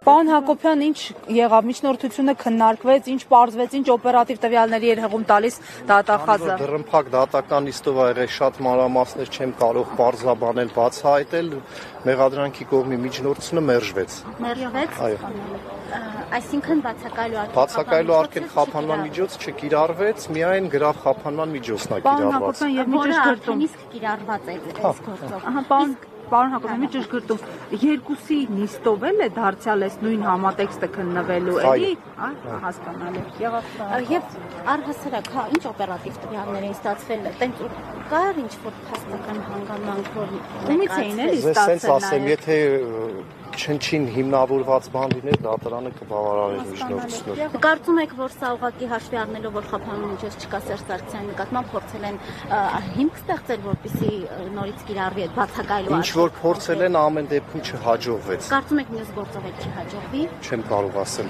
Պարոն Հակոբյան, ինչ եղավ, միջնորդությունը քննարկվեց, ինչ պարզվեց, ինչ օպերատիվ տվյալների էր հղում տալիս դատախազը։ Դռնփակ դատական նիստով ա եղել, շատ մանրամասներ չեմ կարող պարզաբանել, բացահայտել, մեղադրանքի կողմի միջնորդությունը մերժվեց։ Մերժվեց։ Այո։ Այսինքն բացակայելու արգել խափանման միջոց չկիրառվեց, միայն գրավ խափանման միջոցն ա կիրառված։ Պարոն Հակոբյան, եւ մի ճշգրտում իսկ կիրառված է այս գործով։ Ահա, Պարոն Հակոբյան, մի ճշգրտում, երկուսի նիստով էլ է դարձյալ այս նույն համատեքստը քննվելու, էլի, հասկանալի։ Եվ առհասարակ, ինչ օպերատիվ տվյալներ են ստացվել, տենց կար ինչ-որ փաստական հանգամանք, որ ումից էին էլի ստացել։ Ես ստացել ասեմ, եթե չնչին հիմնավորված բան լիներ, դատարանը կբավարարեր միջնորդությունը։ Կարծում եք, որ սա ուղղակի հաշվի առնելով, որ խափանման միջոց չկա Սերժ Սարգսյանի նկատմամբ փորձել են հիմք ստեղծել, որպեսզի նորից կիրառվի այդ բացակայելու Ինչ որ փորձել են, ամեն դեպքում չհաջողվեց։ Կարծում եք, մյուս գործով էլ չհաջողվի։ Չեմ կարող ասել։